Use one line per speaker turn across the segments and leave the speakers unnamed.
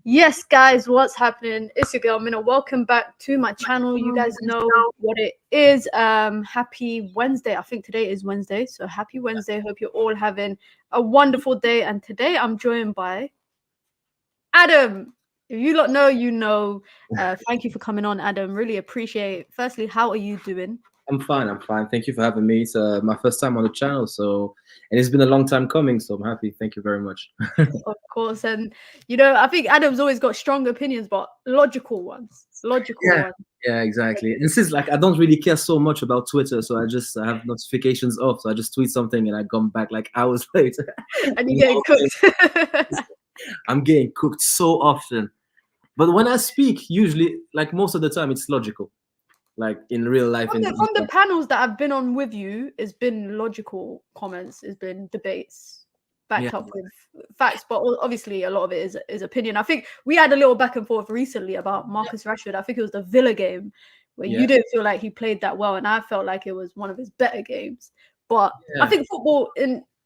Yes, guys, what's happening? It's your girl Mina. Welcome back to my channel. You guys know what it is. Happy Wednesday. I think today is Wednesday, so happy Wednesday. Hope you're all having a wonderful day. And today I'm joined by Adam. If you lot know, you know. Thank you for coming on, Adam. Really appreciate it. Firstly, how are you doing?
I'm fine. Thank you for having me. It's my first time on the channel, and it's been a long time coming, so I'm happy. Thank you very much.
Of course. And, you know, I think Adam's always got strong opinions, but logical ones.
Yeah, exactly. And since I don't really care so much about Twitter, so I have notifications off, so I just tweet something and I come back like hours later.
And you're getting cooked.
I'm getting cooked so often. But when I speak, usually, most of the time, it's logical. Like in real life.
From the panels that I've been on with you, it's been logical comments, it's been debates backed up with facts, but obviously a lot of it is opinion. I think we had a little back and forth recently about Marcus Rashford. I think it was the Villa game where you didn't feel like he played that well, and I felt like it was one of his better games. But I think football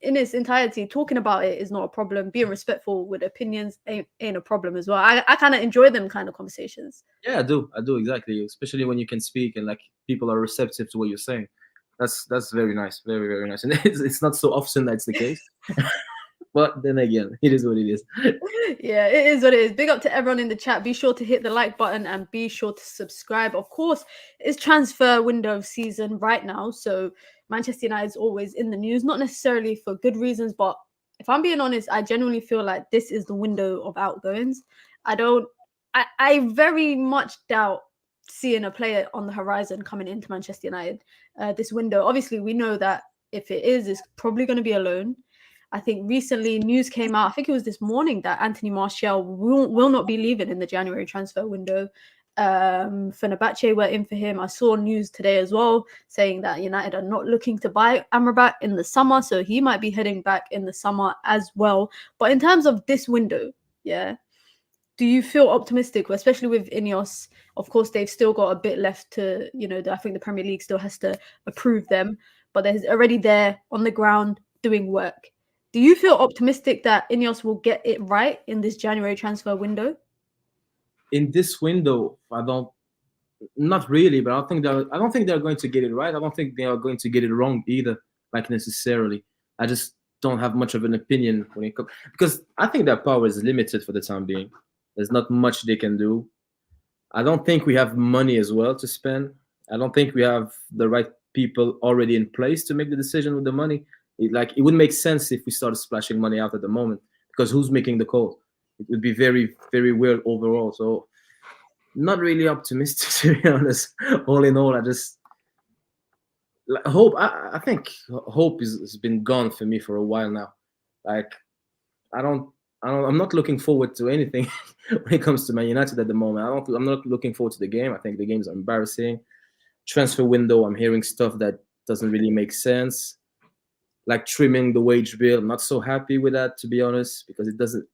in its entirety, talking about it is not a problem. Being respectful with opinions ain't a problem as well. I kind of enjoy them kind of conversations.
Yeah, I do exactly, especially when you can speak and people are receptive to what you're saying. That's very nice, very, very nice. And it's not so often that's the case. But then again, it is what it is.
Yeah, it is what it is. Big up to everyone in the chat. Be sure to hit the like button and be sure to subscribe. Of course, it's transfer window season right now, so Manchester United is always in the news, not necessarily for good reasons, but if I'm being honest, I genuinely feel like this is the window of outgoings. I very much doubt seeing a player on the horizon coming into Manchester United this window. Obviously, we know that if it is, it's probably going to be a loan. I think recently news came out, I think it was this morning, that Anthony Martial will not be leaving in the January transfer window. Fenerbahce were in for him. I saw news today as well saying that United are not looking to buy Amrabat in the summer, so he might be heading back in the summer as well. But in terms of this window, do you feel optimistic, especially with INEOS? Of course, they've still got a bit left to, I think the Premier League still has to approve them, but they're already there on the ground doing work. Do you feel optimistic that INEOS will get it right in this January transfer window?
In this window, not really, but I don't think they're going to get it right. I don't think they are going to get it wrong either, necessarily. I just don't have much of an opinion when it comes, because I think their power is limited for the time being. There's not much they can do. I don't think we have money as well to spend. I don't think we have the right people already in place to make the decision with the money. It wouldn't make sense if we started splashing money out at the moment, because who's making the call? It would be very, very weird overall. So not really optimistic, to be honest. All in all, I just hope. I think hope has been gone for me for a while now. I'm not looking forward to anything when it comes to Man United at the moment. I'm not looking forward to the game. I think the games are embarrassing. Transfer window, I'm hearing stuff that doesn't really make sense. Like trimming the wage bill, I'm not so happy with that, to be honest, because it doesn't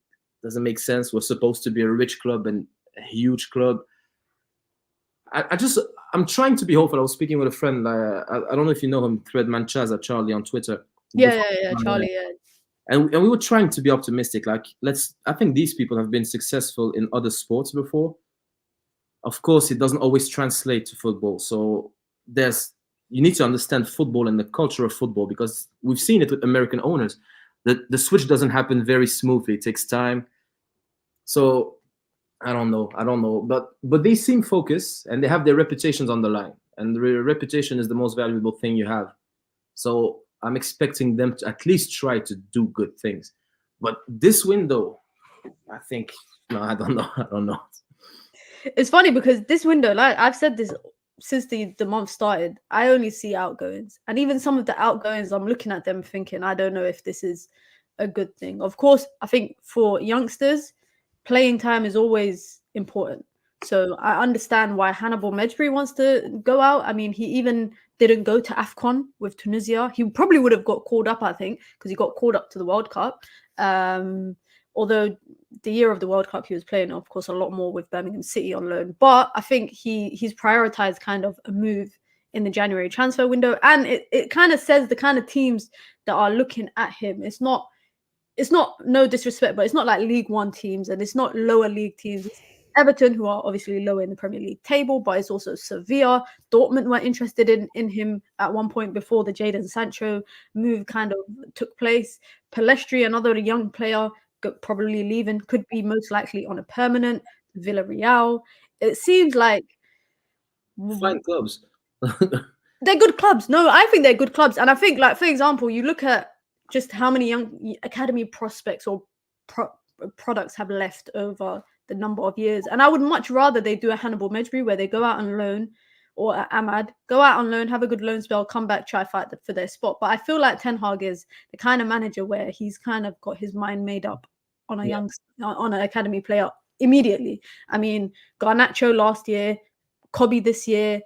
make sense. We're supposed to be a rich club and a huge club. I'm trying to be hopeful. I was speaking with a friend. I don't know if you know him, Threadman Chaza, Charlie on Twitter.
Yeah, Charlie. Yeah.
And we were trying to be optimistic. I think these people have been successful in other sports before. Of course, it doesn't always translate to football. So you need to understand football and the culture of football, because we've seen it with American owners. The switch doesn't happen very smoothly. It takes time. So I don't know, but they seem focused and they have their reputations on the line, and the reputation is the most valuable thing you have. So I'm expecting them to at least try to do good things. But this window, I think no, I don't know. I don't know.
It's funny because this window, like I've said this since the month started, I only see outgoings, and even some of the outgoings, I'm looking at them thinking, I don't know if this is a good thing. Of course, I think for youngsters, playing time is always important. So I understand why Hannibal Mejbri wants to go out. I mean, he even didn't go to AFCON with Tunisia. He probably would have got called up, I think, because he got called up to the World Cup. Although the year of the World Cup, he was playing, of course, a lot more with Birmingham City on loan. But I think he's prioritized kind of a move in the January transfer window. And it kind of says the kind of teams that are looking at him. It's not no disrespect, but it's not like League One teams and it's not lower league teams. It's Everton, who are obviously lower in the Premier League table, but it's also Sevilla. Dortmund were interested in him at one point before the Jadon Sancho move kind of took place. Palestri, another young player, probably leaving, could be most likely on a permanent. Villarreal. It seems like
Fine clubs.
they're good clubs. No, I think they're good clubs. And I think, like, for example, you look at just how many young academy prospects or products have left over the number of years. And I would much rather they do a Hannibal Mejbri where they go out on loan, or Ahmad, go out on loan, have a good loan spell, come back, try fight for their spot. But I feel like Ten Hag is the kind of manager where he's kind of got his mind made up on a on an academy player immediately. I mean, Garnacho last year, Kobe this year.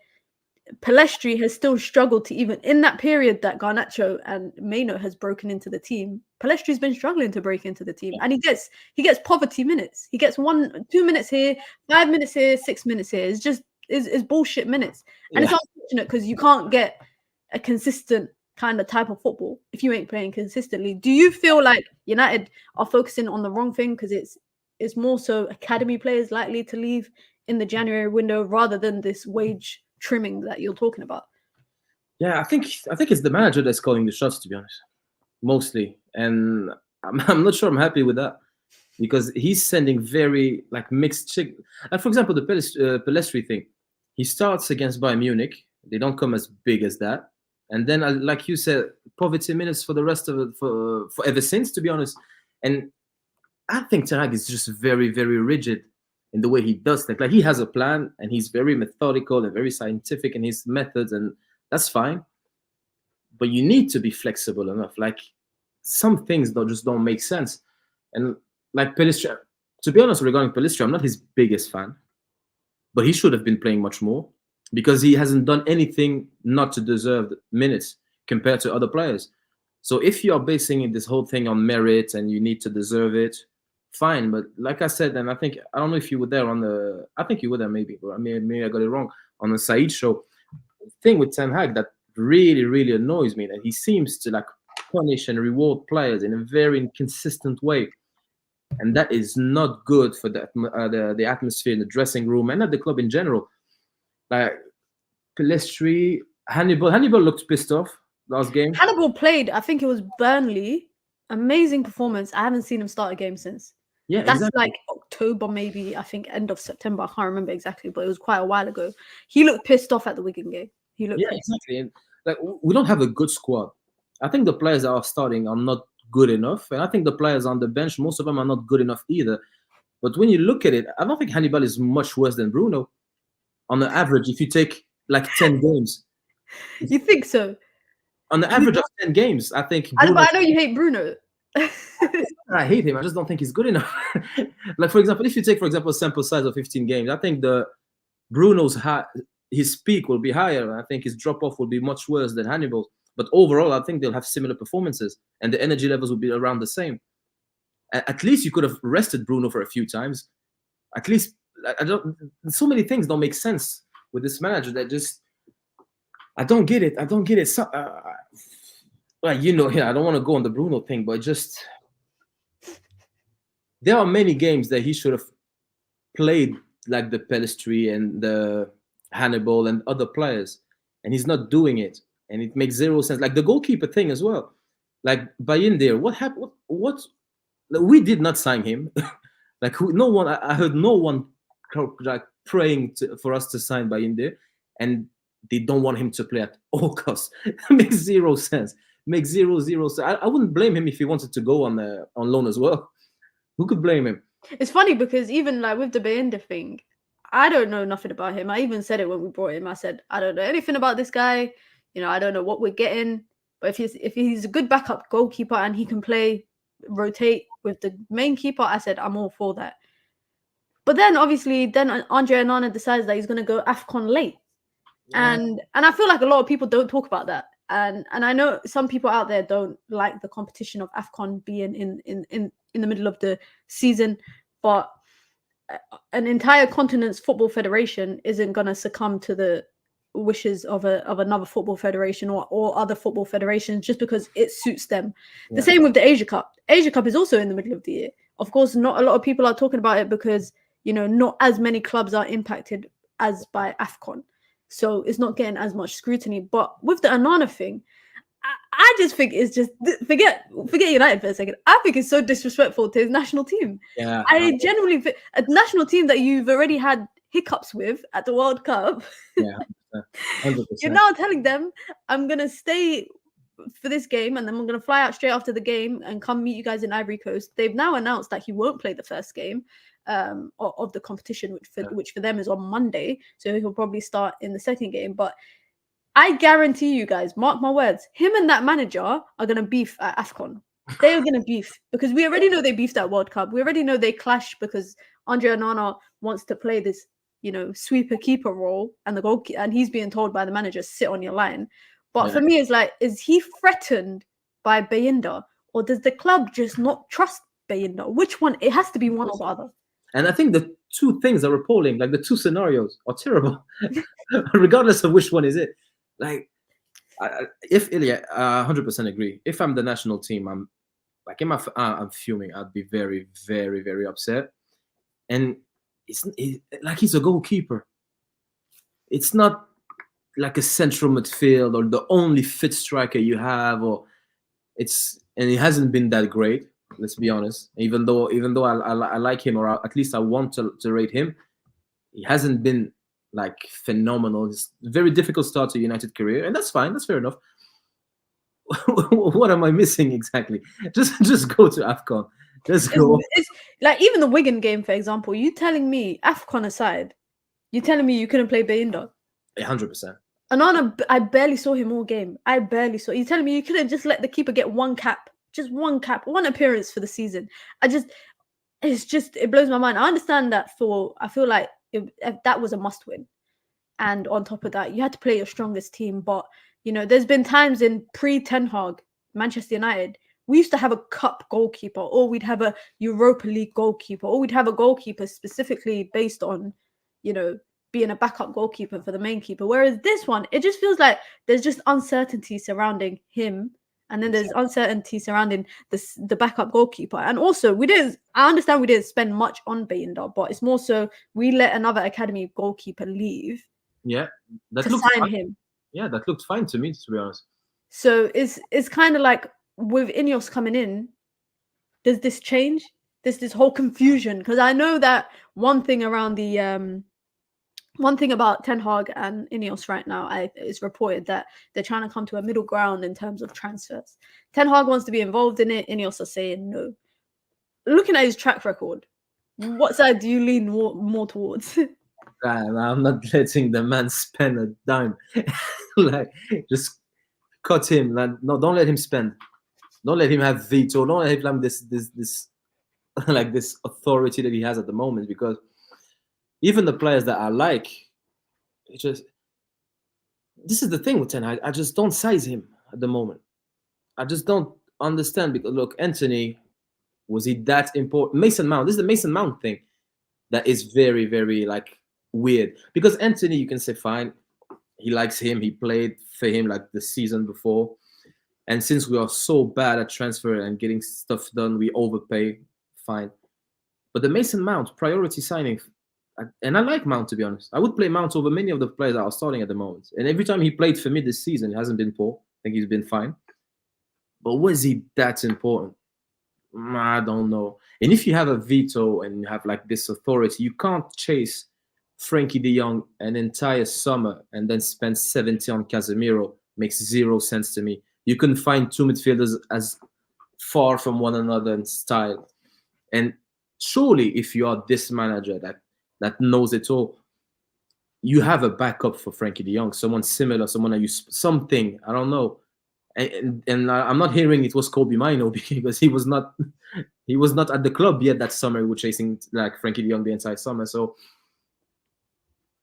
Palestri has still struggled to, even in that period that Garnacho and Maino has broken into the team. Palestri's been struggling to break into the team, and he gets poverty minutes. He gets 1-2 minutes here, 5 minutes here, 6 minutes here. It's just is bullshit minutes, and it's unfortunate because you can't get a consistent kind of type of football if you ain't playing consistently. Do you feel like United are focusing on the wrong thing because it's more so academy players likely to leave in the January window rather than this wage trimming that you're talking about?
Yeah, I think it's the manager that's calling the shots, to be honest, mostly, and I'm not sure I'm happy with that because he's sending very like mixed chick. Like for example, the Palestri thing, he starts against Bayern Munich. They don't come as big as that, and then like you said, poverty minutes for the rest of it for ever since, to be honest. And I think Ten Hag is just very, very rigid in the way he does things. Like he has a plan and he's very methodical and very scientific in his methods, and that's fine. But you need to be flexible enough. Like some things just don't make sense. And like Palestri, to be honest, regarding Palestri, I'm not his biggest fan, but he should have been playing much more because he hasn't done anything not to deserve minutes compared to other players. So if you are basing this whole thing on merit and you need to deserve it, fine. But like I said, and I don't know if you were there I think you were there maybe, but maybe I got it wrong on the Said show. The thing with Ten Hag that really, really annoys me that he seems to like punish and reward players in a very inconsistent way. And that is not good for the atmosphere in the dressing room and at the club in general. Like Palestri, Hannibal looked pissed off last game.
Hannibal played, I think it was Burnley. Amazing performance. I haven't seen him start a game since.
Yeah,
that's
exactly.
like October, maybe. I think end of September. I can't remember exactly, but it was quite a while ago. He looked pissed off at the Wigan game.
Exactly. And like we don't have a good squad. I think the players that are starting are not good enough, and I think the players on the bench, most of them are not good enough either. But when you look at it, I don't think Hannibal is much worse than Bruno. On the average, if you take like 10 games.
You think so?
On the average of 10 games, I think
Bruno, I know you hate Bruno.
I hate him. I just don't think he's good enough. Like, for example, if you take, for example, a sample size of 15 games, I think Bruno's his peak will be higher. I think his drop-off will be much worse than Hannibal's. But overall, I think they'll have similar performances, and the energy levels will be around the same. At least you could have rested Bruno for a few times. At least, so many things don't make sense with this manager that just, I don't get it. So, I don't want to go on the Bruno thing, but just there are many games that he should have played like the Palestri and the Hannibal and other players, and he's not doing it, and it makes zero sense. Like the goalkeeper thing as well. Like Bayin there, what happened? What we did not sign him. Like no one, I heard no one like praying for us to sign Bayinde, and they don't want him to play at all costs. Makes zero sense. Makes zero sense. I wouldn't blame him if he wanted to go on loan as well. Who could blame him?
It's funny because even like with the Bayinda thing, I don't know nothing about him. I even said it when we brought him. I said, I don't know anything about this guy. You know, I don't know what we're getting. But if he's a good backup goalkeeper and he can rotate with the main keeper, I said I'm all for that. But then obviously, then Andre Onana decides that he's going to go AFCON late, and I feel like a lot of people don't talk about that. And I know some people out there don't like the competition of AFCON being in the middle of the season, but an entire continent's football federation isn't going to succumb to the wishes of another football federation or other football federations just because it suits them. The same with the Asia Cup. Asia Cup is also in the middle of the year. Of course, not a lot of people are talking about it because, you know, not as many clubs are impacted as by AFCON. So it's not getting as much scrutiny. But with the Onana thing, I just think it's just forget United for a second. I think it's so disrespectful to his national team.
Yeah,
I genuinely think a national team that you've already had hiccups with at the World Cup.
Yeah, 100%.
You're now telling them I'm gonna stay for this game and then I'm gonna fly out straight after the game and come meet you guys in Ivory Coast. They've now announced that he won't play the first game of the competition, which for them is on Monday. So he'll probably start in the second game, but I guarantee you guys, mark my words, him and that manager are going to beef at AFCON. They are going to beef because we already know they beefed at World Cup. We already know they clash because Andre Onana wants to play this, you know, sweeper keeper role and he's being told by the manager, sit on your line. But for me, it's like, is he threatened by Bayinda or does the club just not trust Bayinda? Which one? It has to be one or the other.
And I think the two things that we're polling, like the two scenarios, are terrible, regardless of which one is it. Like, if Ilya, 100% agree. If I'm the national team, I'm like I'm fuming. I'd be very, very, very upset. And it's like he's a goalkeeper. It's not like a central midfield or the only fit striker you have, and it hasn't been that great. Let's be honest. Even though I like him, or at least I want to rate him, he hasn't been like phenomenal. It's a very difficult start to United career, and that's fine. That's fair enough. What am I missing exactly? Just go to AFCON. Let's go.
It's like even the Wigan game, for example. You telling me, AFCON aside, you telling me you couldn't play Bayinda?
100%.
Onana, I barely saw him all game. I barely saw. You telling me you couldn't just let the keeper get one cap, just one cap, one appearance for the season? It blows my mind. I understand that I feel like if that was a must win, and on top of that, you had to play your strongest team. But you know, there's been times in pre-Ten Hag, Manchester United, we used to have a cup goalkeeper, or we'd have a Europa League goalkeeper, or we'd have a goalkeeper specifically based on, you know, being a backup goalkeeper for the main keeper. Whereas this one, it just feels like there's just uncertainty surrounding him. And then there's uncertainty surrounding the backup goalkeeper. And also, I understand we didn't spend much on Bayinda, but it's more so we let another academy goalkeeper leave.
Yeah,
to sign him.
Yeah, that looked fine to me, to be honest.
So it's kind of like with INEOS coming in, does this change? This whole confusion? Because I know that one thing about Ten Hag and INEOS right now, it's reported that they're trying to come to a middle ground in terms of transfers. Ten Hag wants to be involved in it. INEOS are saying no. Looking at his track record, what side do you lean more towards?
I'm not letting the man spend a dime. Like, just cut him. Like, no, don't let him spend. Don't let him have veto. Don't let him have this like this authority that he has at the moment, because even the players that I like, this is the thing with Ten Hag. I just don't size him at the moment. I just don't understand, because look, Anthony, was he that important? Mason Mount. This is the Mason Mount thing that is very, very like weird, because Anthony, you can say fine, he likes him, he played for him like the season before, and since we are so bad at transfer and getting stuff done, we overpay, fine. But the Mason Mount priority signing, and I like Mount, to be honest. I would play Mount over many of the players that are starting at the moment. And every time he played for me this season, it hasn't been poor. I think he's been fine. But was he that important? I don't know. And if you have a veto and you have like this authority, you can't chase Frankie de Jong an entire summer and then spend 70 on Casemiro. Makes zero sense to me. You can find two midfielders as far from one another in style. And surely, if you are this manager that knows it all, you have a backup for Frankie de Jong, someone similar, someone that you something. I don't know. And I'm not hearing it was Kobe Mino because he was not at the club yet that summer. We were chasing like Frankie de Jong the entire summer. So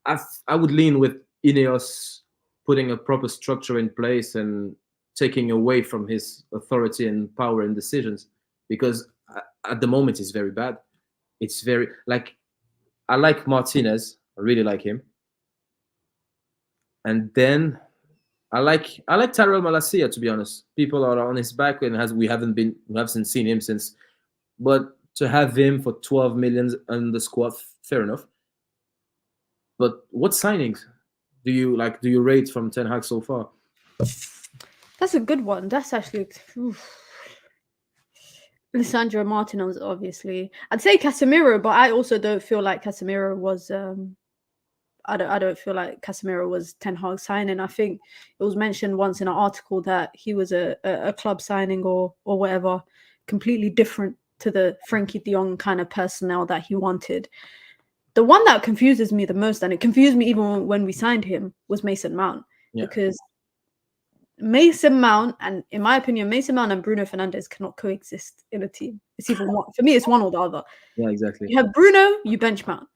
I would lean with INEOS putting a proper structure in place and taking away from his authority and power and decisions, because at the moment it's very bad. It's very like, I like Martinez. I really like him. And then I like Tyrell Malacia, to be honest. People are on his back and we haven't seen him since. But to have him for 12 million on the squad, fair enough. But what signings do you rate from Ten Hag so far?
That's a good one. That's actually Lisandro Martinez, obviously. I'd say Casemiro, but I also don't feel like Casemiro was I don't feel like Casemiro was Ten Hag signing. I think it was mentioned once in an article that he was a club signing or whatever, completely different to the Frankie de Jong kind of personnel that he wanted. The one that confuses me the most, and it confused me even when we signed him, was Mason Mount. Yeah. Because Mason Mount, and in my opinion, Mason Mount and Bruno Fernandes cannot coexist in a team. It's either one. For me, it's one or the other.
Yeah, exactly.
You have Bruno, you bench Mount.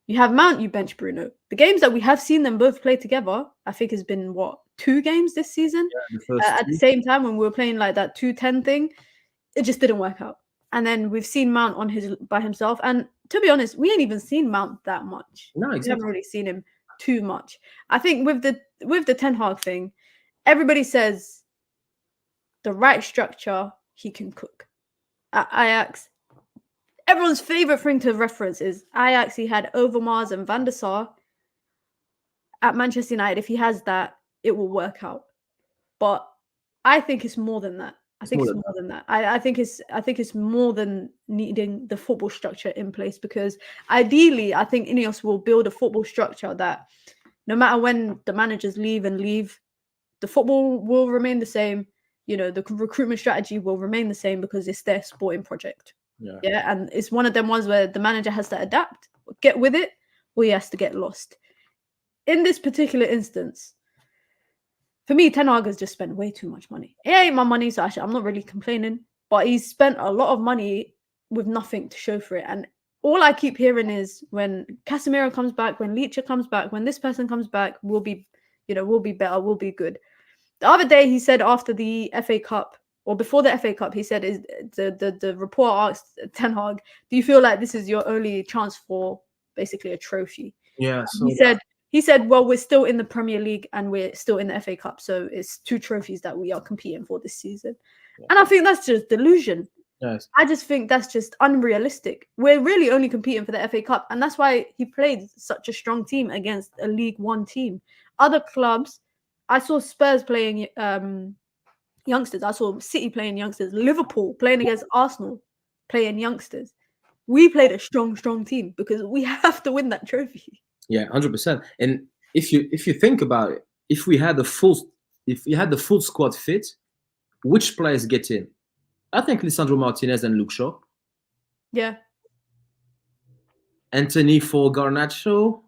You have Mount, you bench Bruno. The games that we have seen them both play together, I think has been, 2 games this season? Yeah, at the same time, when we were playing like that 2-10 thing, it just didn't work out. And then we've seen Mount by himself. And to be honest, we ain't even seen Mount that much.
No, exactly.
We haven't really seen him too much. I think with the Ten Hag thing, everybody says the right structure, he can cook. At Ajax, everyone's favorite thing to reference is Ajax. He had Overmars and Van der Sar. At Manchester United, if he has that, it will work out. But I think it's more than that. I think it's more than that. I think it's more than needing the football structure in place, because ideally, I think INEOS will build a football structure that no matter when the managers leave, the football will remain the same. You know, the recruitment strategy will remain the same because it's their sporting project. Yeah, and it's one of them ones where the manager has to adapt, get with it, or he has to get lost. In this particular instance, for me, Ten Hag has just spent way too much money. It ain't my money, so actually, I'm not really complaining. But he's spent a lot of money with nothing to show for it. And all I keep hearing is when Casemiro comes back, when Leach comes back, when this person comes back, we'll be better, we'll be good. The other day, he said after the FA Cup, or before the FA Cup, he said, "Is the report asked Ten Hag, do you feel like this is your only chance for basically a trophy?"
Yeah. So
He said, well, we're still in the Premier League and we're still in the FA Cup. So it's 2 trophies that we are competing for this season. Yeah. And I think that's just delusion.
Yes.
I just think that's just unrealistic. We're really only competing for the FA Cup. And that's why he played such a strong team against a League One team. Other clubs, I saw Spurs playing youngsters. I saw City playing youngsters. Liverpool playing against Arsenal playing youngsters. We played a strong team because we have to win that trophy.
Yeah, 100%. And if you think about it, if you had the full squad fit, which players get in? I think Lisandro Martinez and Luke Shaw.
Yeah.
Anthony for Garnacho.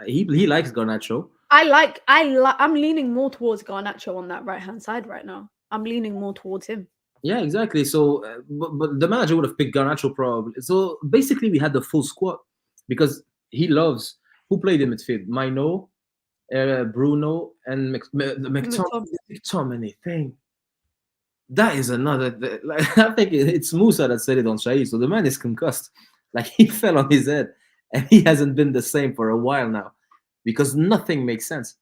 He likes Garnacho.
I'm leaning more towards Garnacho on that right-hand side right now. I'm leaning more towards him.
Yeah, exactly. So, but the manager would have picked Garnacho probably. So basically, we had the full squad because he loves. Who played in midfield? Mino, Bruno, and McTominay thing. That is another. Like, I think it's Musa that said it on Shahid. So the man is concussed. Like, he fell on his head, and he hasn't been the same for a while now, because nothing makes sense.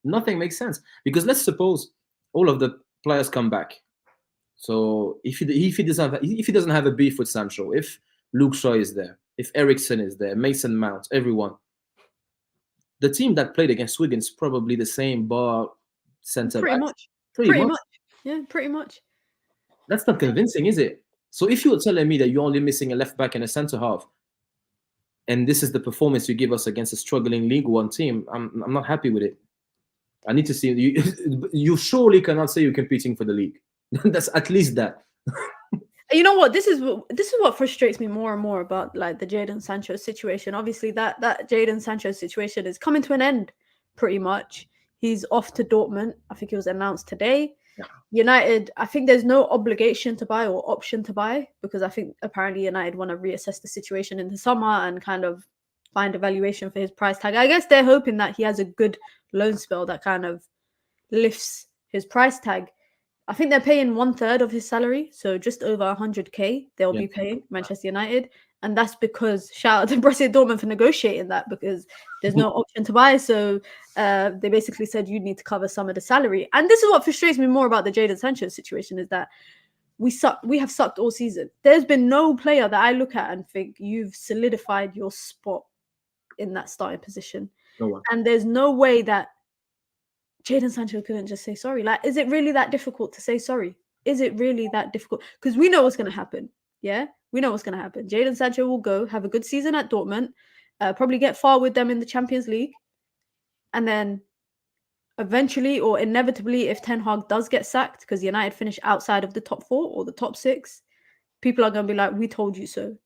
Nothing makes sense, because let's suppose all of the players come back. So if he doesn't have a beef with Sancho, if Luke Shaw is there, if Eriksen is there, Mason Mount, everyone. The team that played against Wigan is probably the same bar center back.
Pretty much. Yeah, pretty much.
That's not convincing, is it? So if you're telling me that you're only missing a left back and a centre half, and this is the performance you give us against a struggling League One team, I'm not happy with it. I need to see you. You surely cannot say you're competing for the league. That's at least that.
You know what? This is what frustrates me more and more about like the Jadon Sancho situation. Obviously, that Jadon Sancho situation is coming to an end, pretty much. He's off to Dortmund. I think it was announced today.
Yeah.
United, I think there's no obligation to buy or option to buy, because I think apparently United want to reassess the situation in the summer and kind of find a valuation for his price tag. I guess they're hoping that he has a good loan spell that kind of lifts his price tag. I think they're paying 1/3 of his salary, so just over 100k they'll be paying Manchester United, and that's because shout out to Borussia Dortmund for negotiating that, because there's no option to buy. So they basically said you need to cover some of the salary, and this is what frustrates me more about the Jadon Sancho situation, is that we have sucked all season. There's been no player that I look at and think you've solidified your spot in that starting position, and there's no way that Jadon Sancho couldn't just say sorry. Like, is it really that difficult to say sorry? Is it really that difficult? Because we know what's going to happen. Yeah, we know what's going to happen. Jadon Sancho will go have a good season at Dortmund, probably get far with them in the Champions League, and then eventually or inevitably, if Ten Hag does get sacked because United finish outside of the top 4 or the top 6, people are going to be like, we told you so.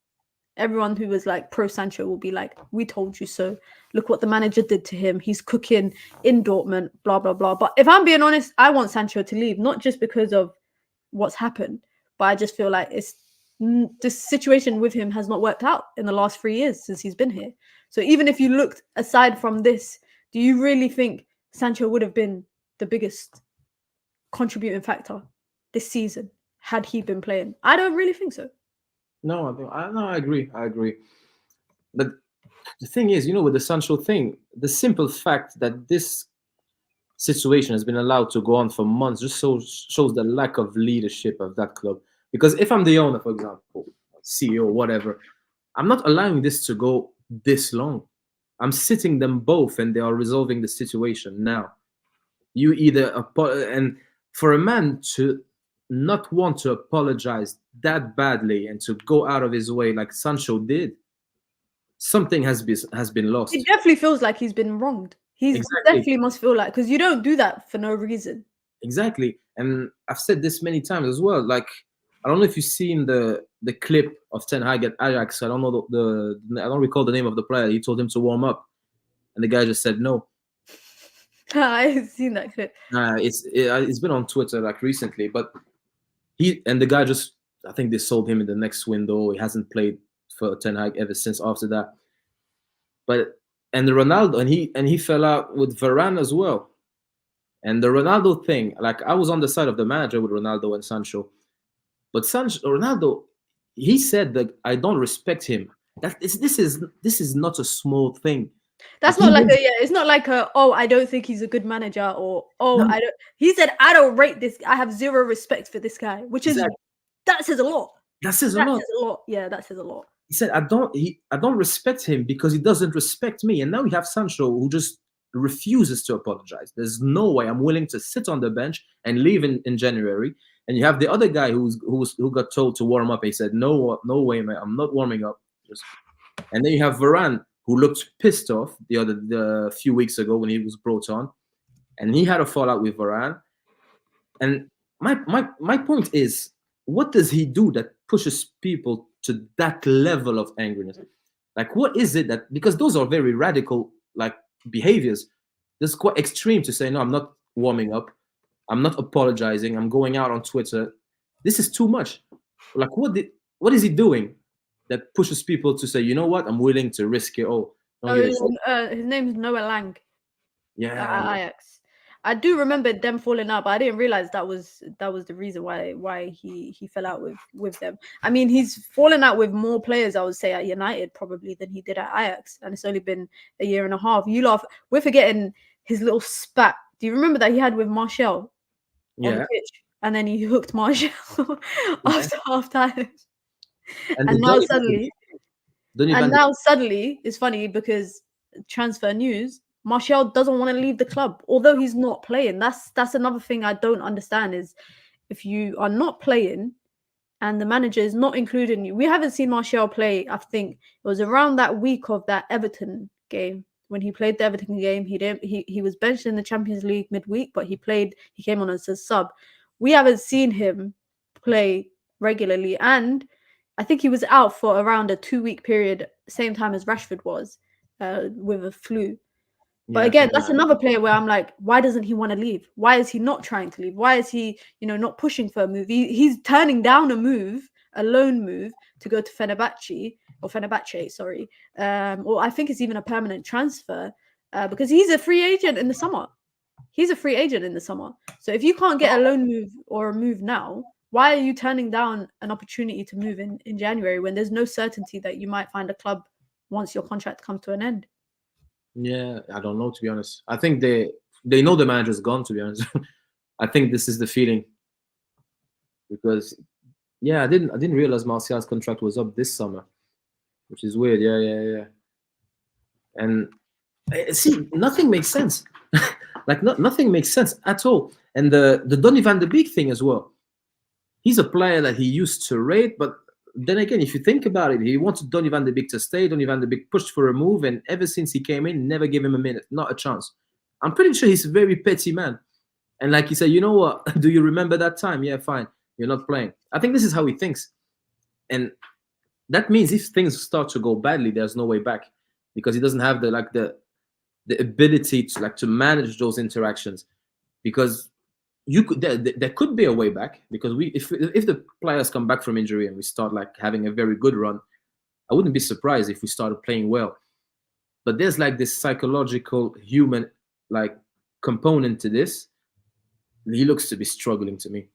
Everyone who was like pro Sancho will be like, we told you so. Look what the manager did to him. He's cooking in Dortmund, blah, blah, blah. But if I'm being honest, I want Sancho to leave, not just because of what's happened, but I just feel like this situation with him has not worked out in the last 3 years since he's been here. So even if you looked aside from this, do you really think Sancho would have been the biggest contributing factor this season had he been playing? I don't really think so.
No, I agree. But the thing is, with the Sancho thing, the simple fact that this situation has been allowed to go on for months just shows the lack of leadership of that club. Because if I'm the owner, for example, CEO, whatever, I'm not allowing this to go this long. I'm sitting them both and they are resolving the situation now. You either and for a man to not want to apologize that badly and to go out of his way like Sancho did, something has been lost.
It definitely feels like he's been wronged. He definitely must feel like, because you don't do that for no reason.
Exactly. And I've said this many times as well. Like, I don't know if you've seen the clip of Ten Hag at Ajax. I don't know I don't recall the name of the player. He told him to warm up, and the guy just said no.
I've seen that clip.
It's been on Twitter like recently, but the guy just, I think they sold him in the next window. He hasn't played for Ten Hag ever since after that. And the Ronaldo, and he fell out with Varane as well. And the Ronaldo thing, like, I was on the side of the manager with Ronaldo and Sancho, but Ronaldo, he said that I don't respect him. This is not a small thing.
That's not like it's not like I don't think he's a good manager, or I don't. He said, I don't rate this. I have zero respect for this guy, which is that says a lot.
That says a lot.
Yeah, that says a lot.
He said, I don't respect him because he doesn't respect me. And now we have Sancho, who just refuses to apologize. There's no way I'm willing to sit on the bench and leave in January. And you have the other guy who got told to warm up. He said, no way, man, I'm not warming up. And then you have Varane, who looked pissed off the few weeks ago when he was brought on, and he had a fallout with Varane. And my point is, what does he do that pushes people to that level of angriness? Like, what is it that, because those are very radical like behaviors. It's quite extreme to say, no, I'm not warming up, I'm not apologizing, I'm going out on Twitter. This is too much. Like, what is he doing that pushes people to say, you know what, I'm willing to risk it all?
His name's Noah Lang.
Yeah,
Ajax. I do remember them falling out, but I didn't realize that was the reason why he fell out with them. I mean, he's fallen out with more players, I would say, at United probably than he did at Ajax, and it's only been a year and a half. You laugh, we're forgetting his little spat. Do you remember that he had with Martial on the pitch, and then he hooked Martial after half time, and now suddenly it's funny because transfer news. Martial doesn't want to leave the club, although he's not playing. That's another thing I don't understand is if you are not playing and the manager is not including you. We haven't seen Martial play. I think it was around that week of that Everton game. When he played the Everton game, he was benched in the Champions League midweek, but he came on as a sub. We haven't seen him play regularly, and I think he was out for around a 2-week period, same time as Rashford was, with a flu. But again, that's another player where I'm like, why doesn't he want to leave? Why is he not trying to leave? Why is he, not pushing for a move? He's turning down a loan move to go to Fenerbahce, sorry. Or I think it's even a permanent transfer because he's a free agent in the summer. So if you can't get a loan move or a move now, why are you turning down an opportunity to move in January when there's no certainty that you might find a club once your contract comes to an end?
Yeah, I don't know, to be honest. I think they know the manager's gone, to be honest. I think this is the feeling. Because I didn't realize Martial's contract was up this summer, which is weird. Yeah. And see, nothing makes sense. Like nothing makes sense at all. And the Donny van de Beek thing as well. He's a player that he used to rate, but then again, if you think about it, he wanted Donny van de Beek to stay. Donny van de Beek pushed for a move, and ever since he came in, never gave him a minute, not a chance. I'm pretty sure he's a very petty man. And like he said, you know what? Do you remember that time? Yeah, fine. You're not playing. I think this is how he thinks. And that means if things start to go badly, there's no way back, because he doesn't have the ability to manage those interactions. Because there could be a way back, because if the players come back from injury and we start having a very good run, I wouldn't be surprised if we started playing well. But there's this psychological human component to this. He looks to be struggling to me,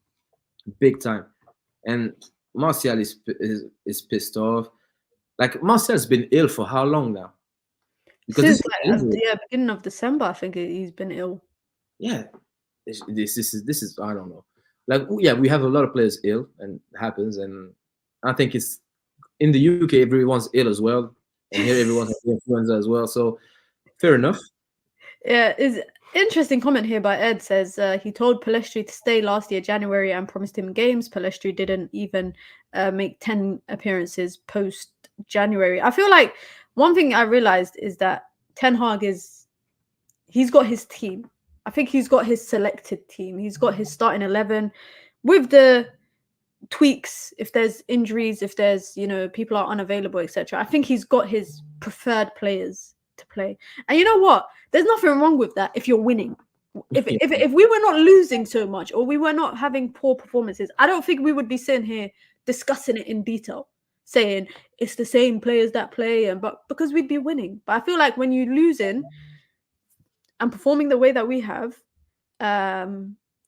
big time. And Martial is pissed off. Martial's been ill for how long now?
Because beginning of December, I think he's been ill.
Yeah. This is I don't know. We have a lot of players ill, and it happens, and I think it's in the UK everyone's ill as well, and here everyone has influenza as well. So fair enough.
Yeah, is interesting comment here by Ed. Says he told Pellistri to stay last year January and promised him games. Pellistri didn't even make 10 appearances post January. I feel like one thing I realized is that Ten Hag he's got his team. I think he's got his selected team. He's got his starting 11 with the tweaks. If there's injuries, if there's, people are unavailable, etc. I think he's got his preferred players to play. And you know what? There's nothing wrong with that if you're winning. If we were not losing so much, or we were not having poor performances, I don't think we would be sitting here discussing it in detail, saying it's the same players that play, but because we'd be winning. But I feel like when you're losing and performing the way that we have,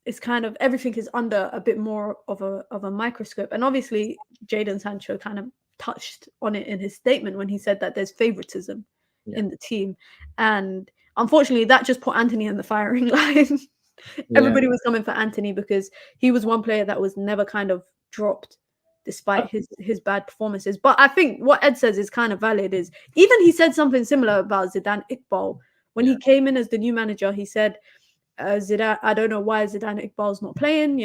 it's kind of everything is under a bit more of a microscope. And obviously, Jadon Sancho kind of touched on it in his statement when he said that there's favoritism in the team, and unfortunately, that just put Anthony in the firing line. Everybody was coming for Anthony because he was one player that was never kind of dropped, despite his bad performances. But I think what Ed says is kind of valid. Is even he said something similar about Zidane Iqbal. When he came in as the new manager, he said, Zidane, I don't know why Zidane Iqbal's not playing.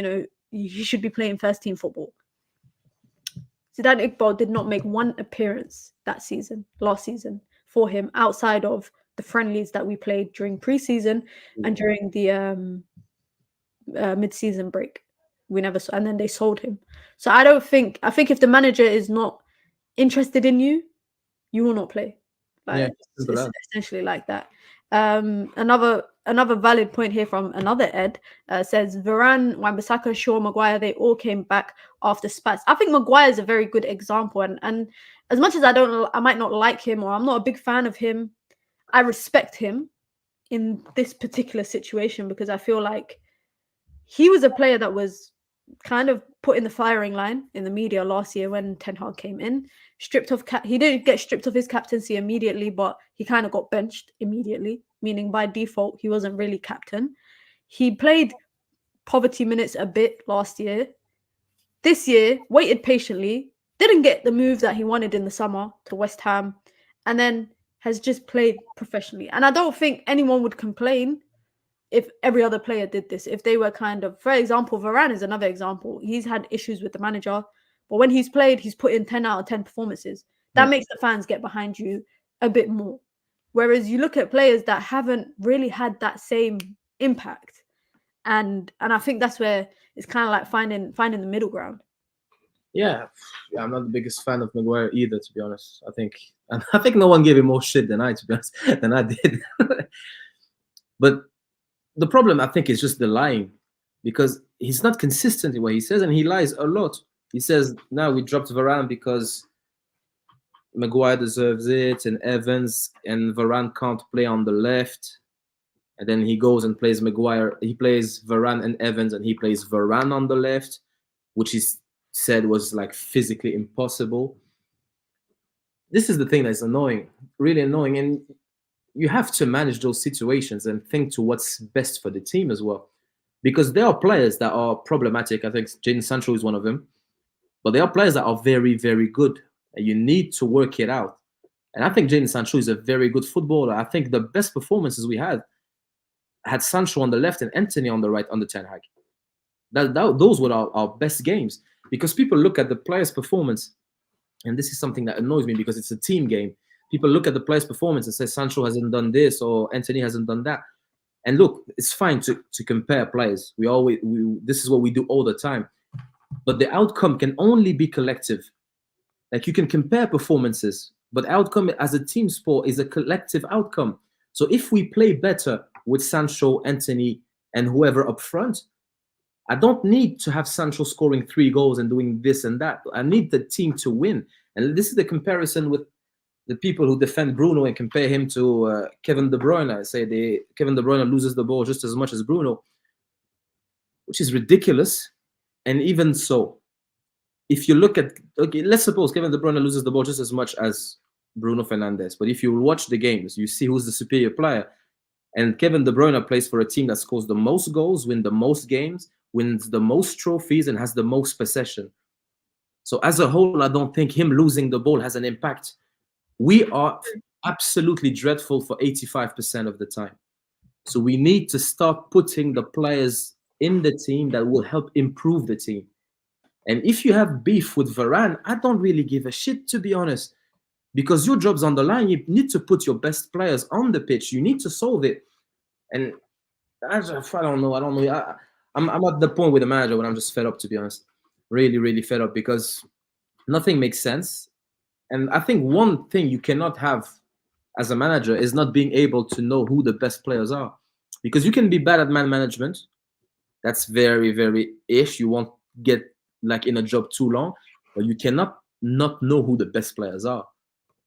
He should be playing first team football. Zidane Iqbal did not make one appearance last season, for him, outside of the friendlies that we played during pre-season and during the mid-season break. We never saw, and then they sold him. So I think if the manager is not interested in you, you will not play. It's essentially like that. Another valid point here from another Ed says Varane, Wan-Bissaka, Shaw, Maguire, they all came back after spats. I think Maguire is a very good example, and as much as I might not like him, or I'm not a big fan of him, I respect him in this particular situation, because I feel like he was a player that was kind of put in the firing line in the media last year when Ten Hag came in. He didn't get stripped of his captaincy immediately, but he kind of got benched immediately, meaning by default he wasn't really captain. He played poverty minutes a bit last year. This year, waited patiently, didn't get the move that he wanted in the summer to West Ham, and then has just played professionally. And I don't think anyone would complain if every other player did this. If they were kind of, for example, Varane is another example. He's had issues with the manager, But when he's played, he's put in 10 out of 10 performances. That
Yeah.
makes the fans get behind you a bit more. Whereas you look at players that haven't really had that same impact. And I think that's where it's kind of like finding the middle ground.
Yeah, I'm not the biggest fan of Maguire either, to be honest. I think no one gave him more shit than I, to be honest, than I did. But the problem, I think, is just the lying, because he's not consistent in what he says, and he lies a lot. He says, "Now we dropped Varane because Maguire deserves it, and Evans and Varane can't play on the left." And then he goes and plays Maguire. He plays Varane and Evans, and he plays Varane on the left, which he said was like physically impossible. This is the thing that's annoying, really annoying. And you have to manage those situations and think to what's best for the team as well. Because there are players that are problematic. I think Jadon Sancho is one of them. But there are players that are very, very good. And you need to work it out. And I think Jadon Sancho is a very good footballer. I think the best performances we had Sancho on the left and Anthony on the right under Ten Hag. Those were our best games. Because people look at the player's performance, and this is something that annoys me because it's a team game. People look at the player's performance and say Sancho hasn't done this or Anthony hasn't done that. And look, it's fine to compare players. This is what we do all the time. But the outcome can only be collective. Like, you can compare performances, but outcome as a team sport is a collective outcome. So if we play better with Sancho, Anthony, and whoever up front, I don't need to have Sancho scoring 3 goals and doing this and that. I need the team to win. And this is the comparison with the people who defend Bruno and compare him to Kevin De Bruyne. I say Kevin De Bruyne loses the ball just as much as Bruno, which is ridiculous. And even so, if you look at, okay, let's suppose Kevin De Bruyne loses the ball just as much as Bruno Fernandes. But if you watch the games, you see who's the superior player. And Kevin De Bruyne plays for a team that scores the most goals, wins the most games, wins the most trophies, and has the most possession. So as a whole, I don't think him losing the ball has an impact. We are absolutely dreadful for 85% of the time. So we need to start putting the players in the team that will help improve the team. And if you have beef with Varane, I don't really give a shit, to be honest, because your job's on the line. You need to put your best players on the pitch. You need to solve it. And I don't know. I'm at the point with the manager when I'm just fed up, to be honest. Really, really fed up, because nothing makes sense. And I think one thing you cannot have as a manager is not being able to know who the best players are. Because you can be bad at man management. That's very, very ish. You won't get like in a job too long, but you cannot not know who the best players are.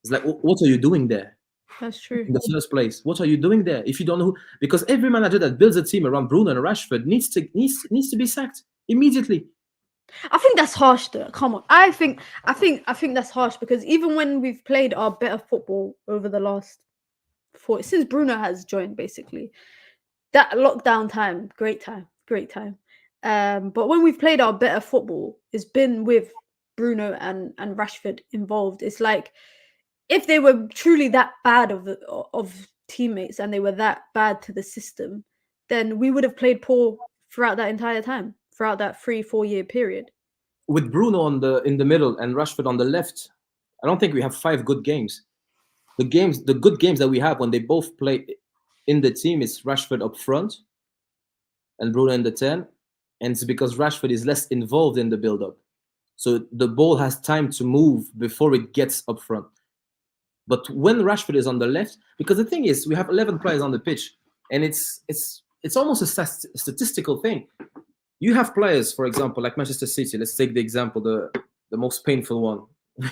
It's like, what are you doing there?
That's true.
In the first place, what are you doing there if you don't know who? Because every manager that builds a team around Bruno and Rashford needs to be sacked immediately.
I think that's harsh, though. Come on, I think that's harsh, because even when we've played our better football over the last since Bruno has joined, basically, that lockdown time, great time. But when we've played our better football, it's been with Bruno and Rashford involved. It's like, if they were truly that bad of teammates and they were that bad to the system, then we would have played poor throughout that entire time, throughout that 3-4 year period.
With Bruno in the middle and Rashford on the left, I don't think we have 5 good games. The good games that we have when they both play in the team is Rashford up front and Bruno in the 10, and it's because Rashford is less involved in the build-up. So the ball has time to move before it gets up front. But when Rashford is on the left, because the thing is, we have 11 players on the pitch, and it's almost a statistical thing. You have players, for example, like Manchester City. Let's take the example, the most painful one.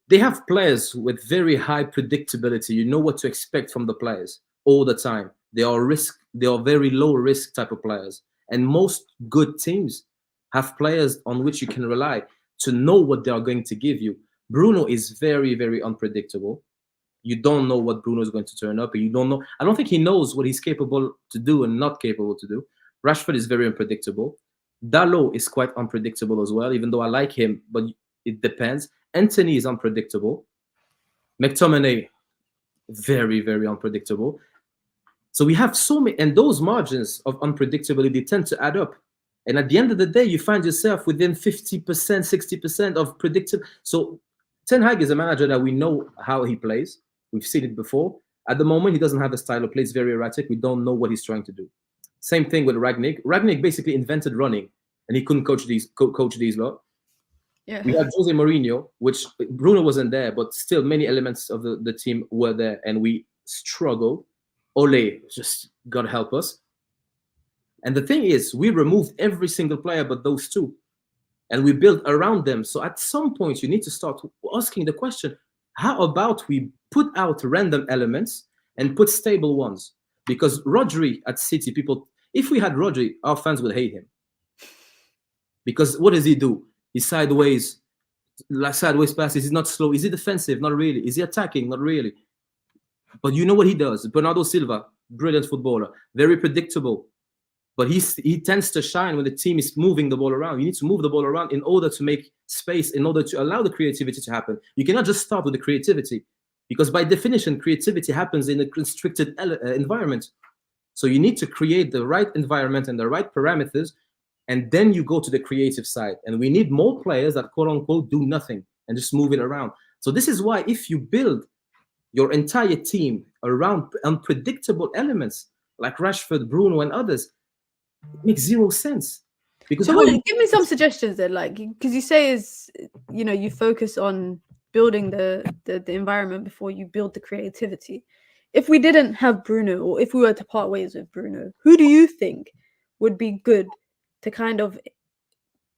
They have players with very high predictability. You know what to expect from the players all the time. They are very low risk type of players. And most good teams have players on which you can rely to know what they are going to give you. Bruno is very, very unpredictable. You don't know what Bruno is going to turn up. And you don't know. I don't think he knows what he's capable to do and not capable to do. Rashford is very unpredictable. Dalot is quite unpredictable as well, even though I like him, but it depends. Anthony is unpredictable. McTominay, very, very unpredictable. So we have so many, and those margins of unpredictability tend to add up. And at the end of the day, you find yourself within 50%, 60% of predictive. So Ten Hag is a manager that we know how he plays. We've seen it before. At the moment, he doesn't have a style of play. It's very erratic. We don't know what he's trying to do. Same thing with Ragnick. Ragnick basically invented running, and he couldn't coach these lot.
Yeah.
We had Jose Mourinho, which Bruno wasn't there, but still many elements of the team were there, and we struggled. Ole just God help us. And the thing is, we removed every single player but those two, and we built around them. So at some point, you need to start asking the question: how about we put out random elements and put stable ones? Because Rodri at City, if we had Rodri, our fans would hate him. Because what does he do? He's sideways passes. He's not slow. Is he defensive? Not really. Is he attacking? Not really. But you know what he does? Bernardo Silva, brilliant footballer, very predictable. But he tends to shine when the team is moving the ball around. You need to move the ball around in order to make space, in order to allow the creativity to happen. You cannot just start with the creativity, because by definition, creativity happens in a constricted environment. So you need to create the right environment and the right parameters, and then you go to the creative side. And we need more players that, quote unquote, do nothing and just move it around. So this is why if you build your entire team around unpredictable elements like Rashford, Bruno, and others, it makes zero sense. Because
so give me some suggestions then, like, because you say you focus on building the environment before you build the creativity. If we didn't have Bruno, or if we were to part ways with Bruno, who do you think would be good to kind of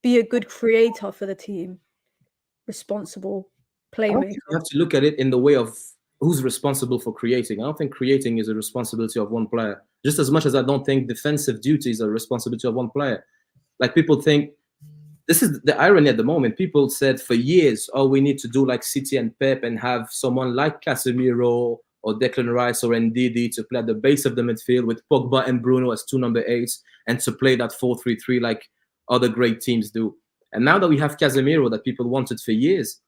be a good creator for the team, responsible playmaker?
You have to look at it in the way of who's responsible for creating. I don't think creating is a responsibility of one player, just as much as I don't think defensive duties are a responsibility of one player. Like, people think, this is the irony at the moment. People said for years, oh, we need to do like City and Pep and have someone like Casemiro or Declan Rice or Ndidi to play at the base of the midfield with Pogba and Bruno as two number 8s and to play that 4-3-3 like other great teams do. And now that we have Casemiro that people wanted for years,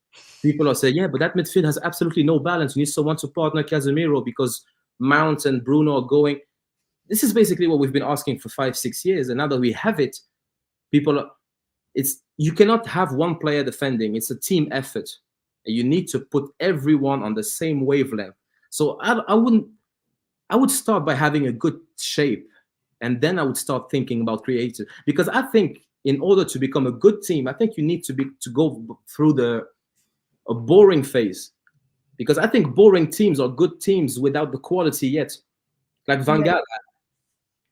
people are saying, yeah, but that midfield has absolutely no balance. You need someone to partner Casemiro because Mount and Bruno are going. This is basically what we've been asking for 5-6 years. And now that we have it, you cannot have one player defending. It's a team effort. And you need to put everyone on the same wavelength. So I would start by having a good shape. And then I would start thinking about creative. Because I think in order to become a good team, I think you need to go through a boring phase, because I think boring teams are good teams without the quality yet. Like Van Gaal,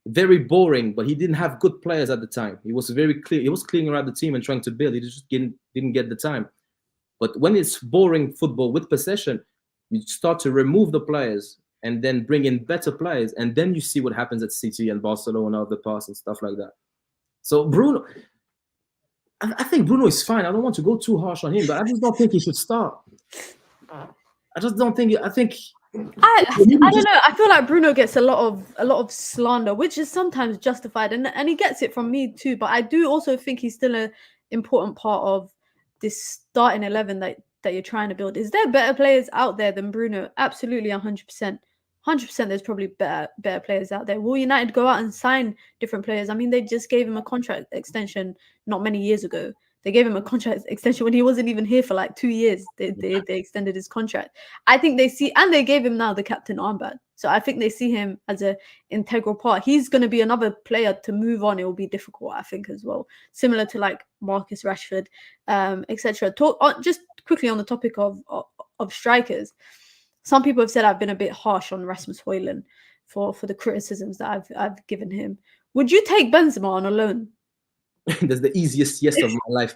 very boring, but he didn't have good players at the time. He was very clear. He was cleaning around the team and trying to build. He just didn't get the time. But when it's boring football with possession, you start to remove the players and then bring in better players, and then you see what happens at City and Barcelona of the past and stuff like that. So Bruno, I think Bruno is fine. I don't want to go too harsh on him, but I just don't think he should start. I just don't think. I don't
know. I feel like Bruno gets a lot of slander, which is sometimes justified, and he gets it from me too. But I do also think he's still an important part of this starting 11 that you're trying to build. Is there better players out there than Bruno? Absolutely, 100%. 100%. There's probably better players out there. Will United go out and sign different players? I mean, they just gave him a contract extension not many years ago. They gave him a contract extension when he wasn't even here for like 2 years. They extended his contract. I think they see, and they gave him now the captain armband. So I think they see him as an integral part. He's going to be another player to move on. It will be difficult, I think, as well. Similar to like Marcus Rashford, etc. Just quickly on the topic of strikers. Some people have said I've been a bit harsh on Rasmus Højlund for the criticisms that I've given him. Would you take Benzema on a loan?
That's the easiest yes of my life.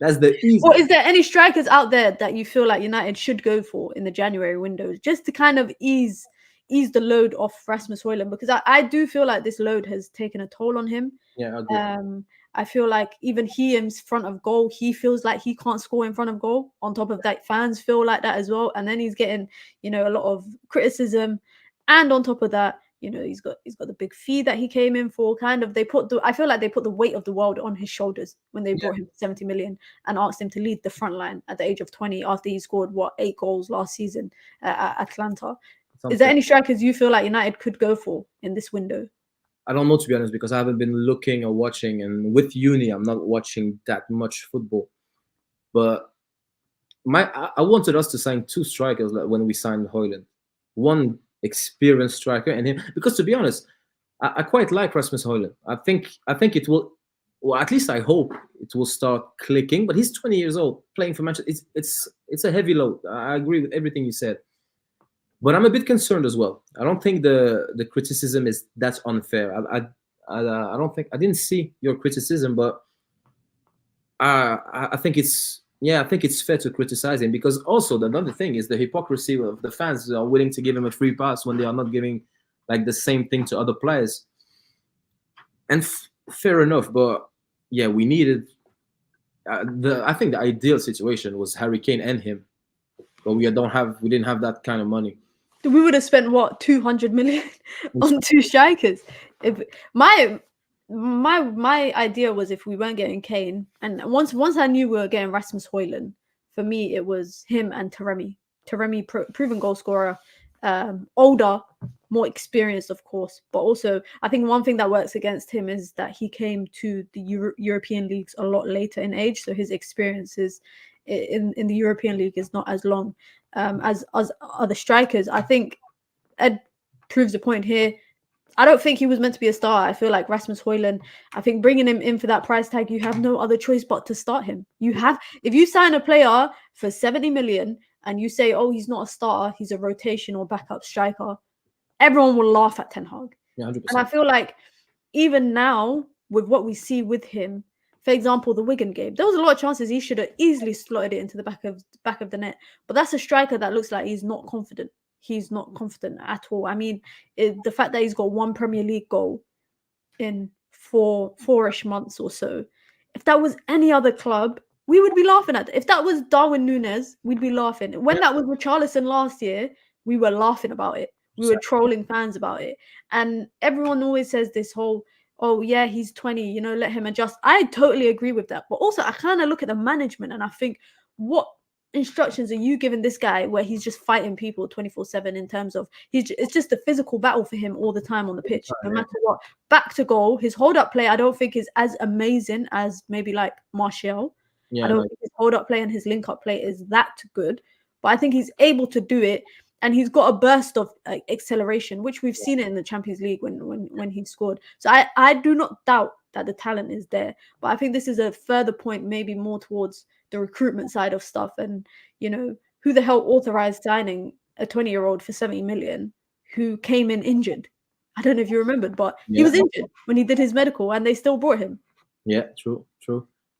That's the easiest.
Or is there any strikers out there that you feel like United should go for in the January window, just to kind of ease the load off Rasmus Højlund? Because I do feel like this load has taken a toll on him.
Yeah, I agree.
I feel like even he in front of goal, he feels like he can't score in front of goal. On top of that, fans feel like that as well. And then he's getting, a lot of criticism. And on top of that, he's got the big fee that he came in for. I feel like they put the weight of the world on his shoulders when they brought him 70 million and asked him to lead the front line at the age of 20 after he scored 8 goals last season at Atlanta. Is there any strikers you feel like United could go for in this window?
I don't know, to be honest, because I haven't been looking or watching, and with uni, I'm not watching that much football. But I wanted us to sign 2 strikers like when we signed Hoyland, one experienced striker and him, because to be honest, I quite like Rasmus Hoyland. I think it will, well, at least I hope it will start clicking. But he's 20 years old playing for Manchester. It's a heavy load. I agree with everything you said. But I'm a bit concerned as well. I don't think the criticism is that unfair. I don't think I didn't see your criticism, but I think it's fair to criticize him, because also the another thing is the hypocrisy of the fans who are willing to give him a free pass when they are not giving like the same thing to other players. And fair enough, but yeah, we needed I think the ideal situation was Harry Kane and him, but we didn't have that kind of money.
We would have spent what 200 million on 2 strikers. If my idea was, if we weren't getting Kane, and once I knew we were getting Rasmus Højlund, for me it was him and Taremi. Taremi, proven goal scorer, older, more experienced, of course, but also I think one thing that works against him is that he came to the European leagues a lot later in age, so his experiences in the European League is not as long as other strikers. I think Ed proves the point here. I don't think he was meant to be a star. I feel like Rasmus Højlund, I think bringing him in for that price tag, you have no other choice but to start him. If you sign a player for 70 million and you say, oh, he's not a starter, he's a rotation or backup striker, everyone will laugh at Ten Hag.
Yeah, 100%.
And I feel like even now, with what we see with him, for example, the Wigan game, there was a lot of chances he should have easily slotted it into the back of the net. But that's a striker that looks like he's not confident. He's not confident at all. I mean, the fact that he's got 1 Premier League goal in four-ish months or so. If that was any other club, we would be laughing at it. If that was Darwin Núñez, we'd be laughing. When that was Richarlison last year, we were laughing about it. We were trolling fans about it. And everyone always says this whole, oh, yeah, he's 20, let him adjust. I totally agree with that. But also, I kind of look at the management and I think, what instructions are you giving this guy where he's just fighting people 24/7 in terms of it's just a physical battle for him all the time on the pitch, no matter what. Back to goal, his hold-up play I don't think is as amazing as maybe like Martial. I don't think his hold-up play and his link-up play is that good, but I think he's able to do it. And he's got a burst of acceleration, which we've seen it in the Champions League when he scored. So I do not doubt that the talent is there. But I think this is a further point, maybe more towards the recruitment side of stuff. And, who the hell authorized signing a 20-year-old for 70 million who came in injured? I don't know if you remembered, but he was injured when he did his medical and they still brought him. Yeah,
true.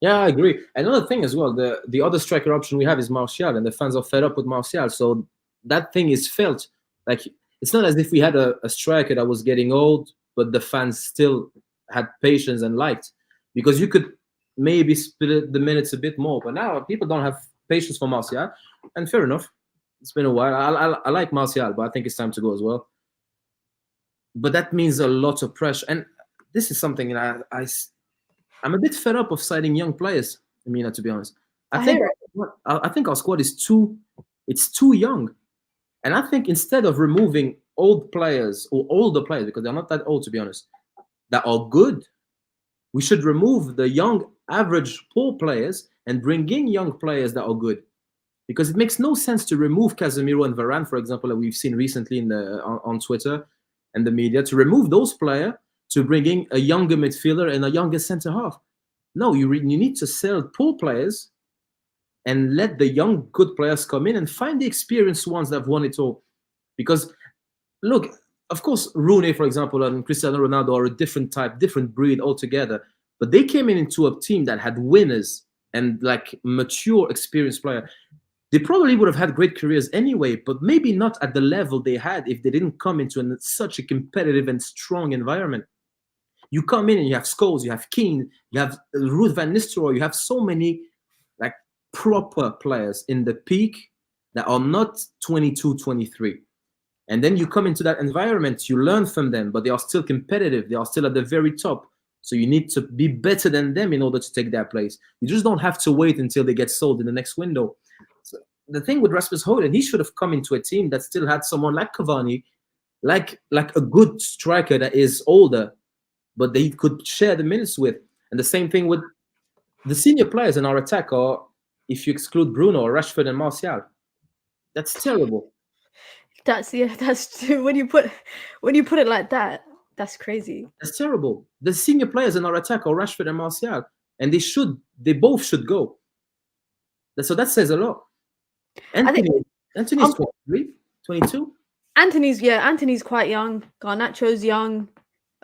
Yeah, I agree. Another thing as well, the other striker option we have is Martial, and the fans are fed up with Martial. So that thing is felt. Like, it's not as if we had a striker that was getting old, but the fans still had patience and liked, because you could maybe split the minutes a bit more. But now people don't have patience for Martial, and fair enough. It's been a while. I like Martial, but I think it's time to go as well. But that means a lot of pressure, and this is something that I'm a bit fed up of signing young players. I mean, to be honest, I think our squad is too young. And I think instead of removing old players or older players, because they're not that old, to be honest, that are good, we should remove the young, average, poor players and bring in young players that are good. Because it makes no sense to remove Casemiro and Varane, for example, that we've seen recently on Twitter and the media, to remove those players to bring in a younger midfielder and a younger centre half. No, you need to sell poor players and let the young, good players come in and find the experienced ones that have won it all. Because, look, of course, Rooney, for example, and Cristiano Ronaldo are a different type, different breed altogether. But they came into a team that had winners and like mature, experienced players. They probably would have had great careers anyway, but maybe not at the level they had if they didn't come into such a competitive and strong environment. You come in and you have Scholes, you have Keane, you have Ruud van Nistelrooy, you have so many like proper players in the peak that are not 22, 23. And then you come into that environment, you learn from them, but they are still competitive. They are still at the very top. So you need to be better than them in order to take their place. You just don't have to wait until they get sold in the next window. So the thing with Rasmus Højlund, he should have come into a team that still had someone like Cavani, like a good striker that is older, but they could share the minutes with. And the same thing with the senior players in our attack, or if you exclude Bruno or Rashford and Martial. That's terrible.
That's true. When you put it like that, that's crazy.
That's terrible. The senior players in our attack are Rashford and Martial, and they both should go. So that says a lot. Anthony's 23, 22.
Anthony's quite young. Garnacho's young.